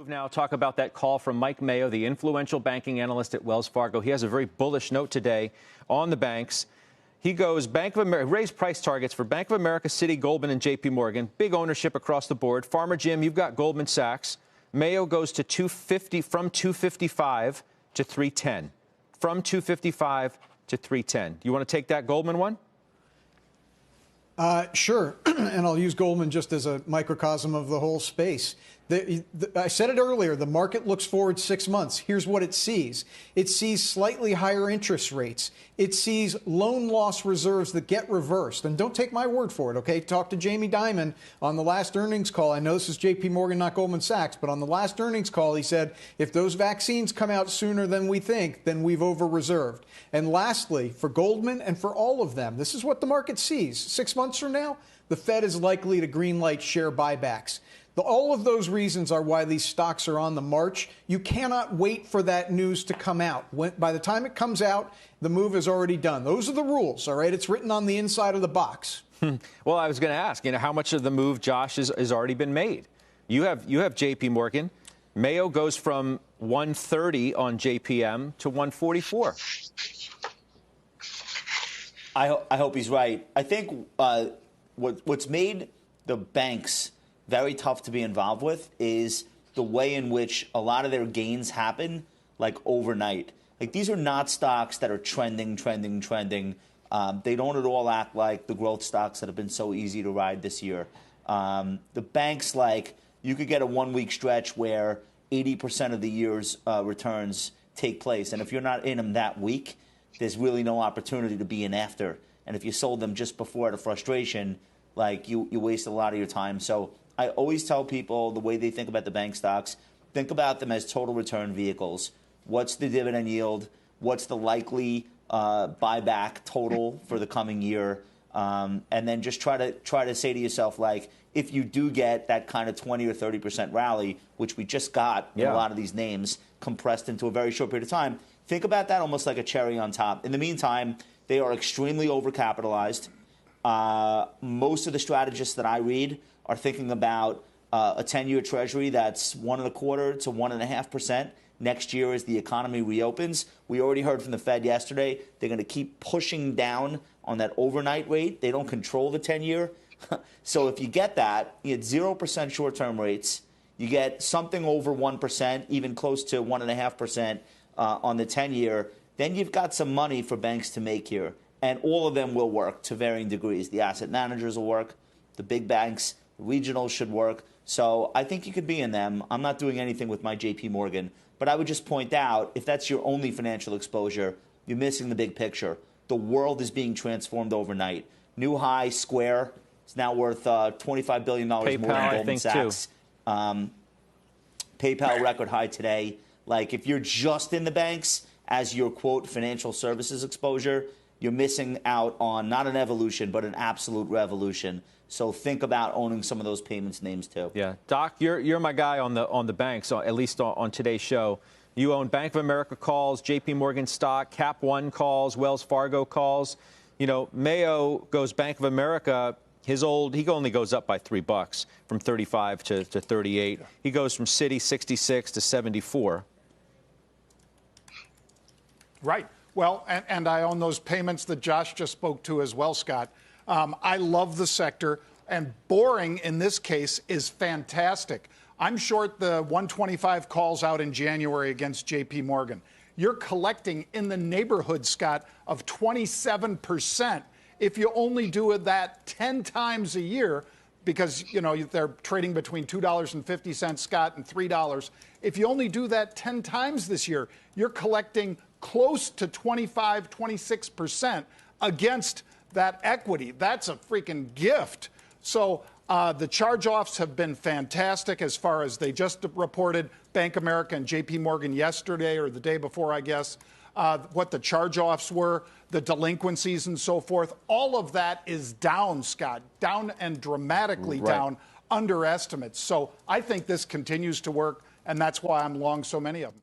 Now talk about that call from Mike Mayo, the influential banking analyst at Wells Fargo. He has a very bullish note today on the banks. He goes, Bank of America raised price targets for Bank of America, Citi, Goldman, and J.P. Morgan. Big ownership across the board. Farmer Jim, you've got Goldman Sachs. Mayo goes to 250 from 255 to 310. From 255 to 310. Do you want to take that Goldman one? Sure, and I'll use Goldman just as a microcosm of the whole space. I said it earlier, the market looks forward 6 months. Here's what it sees. It sees slightly higher interest rates. It sees loan loss reserves that get reversed. And don't take my word for it, okay? Talk to Jamie Dimon on the last earnings call. I know this is J.P. Morgan, not Goldman Sachs, but on the last earnings call, he said, if those vaccines come out sooner than we think, then we've over-reserved. And lastly, for Goldman and for all of them, this is what the market sees. 6 months from now, the Fed is likely to greenlight share buybacks. All of those reasons are why these stocks are on the march. You cannot wait for that news to come out. By the time it comes out, the move is already done. Those are the rules, all right? It's written on the inside of the box. Well, I was going to ask, how much of the move, Josh, has already been made? You have J.P. Morgan. Mayo goes from 130 on JPM to 144. I hope he's right. I think what's made the banks very tough to be involved with is the way in which a lot of their gains happen, like overnight. Like, these are not stocks that are trending. They don't at all act like the growth stocks that have been so easy to ride this year. The banks, like, you could get a 1 week stretch where 80% of the year's returns take place. And if you're not in them that week, there's really no opportunity to be in after. And if you sold them just before out of frustration, like, you waste a lot of your time. So I always tell people the way they think about the bank stocks, think about them as total return vehicles. What's the dividend yield? What's the likely buyback total for the coming year? And then just try to say to yourself, like, if you do get that kind of 20 or 30% rally, which we just got in a lot of these names compressed into a very short period of time, think about that almost like a cherry on top. In the meantime, they are extremely overcapitalized. Most of the strategists that I read are thinking about a 10-year Treasury that's 1.25% to 1.5% next year as the economy reopens. We already heard from the Fed yesterday they're going to keep pushing down on that overnight rate. They don't control the 10-year. So if you get that, you get 0% short-term rates. You get something over 1%, even close to 1.5% on the 10-year. Then you've got some money for banks to make here. And all of them will work to varying degrees. The asset managers will work. The big banks, the regionals should work. So I think you could be in them. I'm not doing anything with my J.P. Morgan. But I would just point out, if that's your only financial exposure, you're missing the big picture. The world is being transformed overnight. New high, Square is now worth $25 billion more than Goldman Sachs. PayPal record high today. Like, if you're just in the banks as your, quote, financial services exposure, you're missing out on not an evolution, but an absolute revolution. So think about owning some of those payments names, too. Yeah. Doc, you're my guy on the banks, at least on today's show. You own Bank of America calls, J.P. Morgan stock, Cap One calls, Wells Fargo calls. Mayo goes Bank of America. He only goes up by $3 from 35 to 38. He goes from Citi 66 to 74. Right. Well, and I own those payments that Josh just spoke to as well, Scott. I love the sector, and boring in this case is fantastic. I'm short the 125 calls out in January against J.P. Morgan. You're collecting in the neighborhood, Scott, of 27% if you only do that 10 times a year, because, they're trading between $2.50, Scott, and $3. If you only do that 10 times this year, you're collecting close to 25, 26% against that equity. That's a freaking gift. So the charge-offs have been fantastic, as far as they just reported Bank of America and J.P. Morgan yesterday or the day before, I guess, what the charge-offs were, the delinquencies and so forth. All of that is down, Scott, down and dramatically down, under estimates. So I think this continues to work, and that's why I'm long so many of them.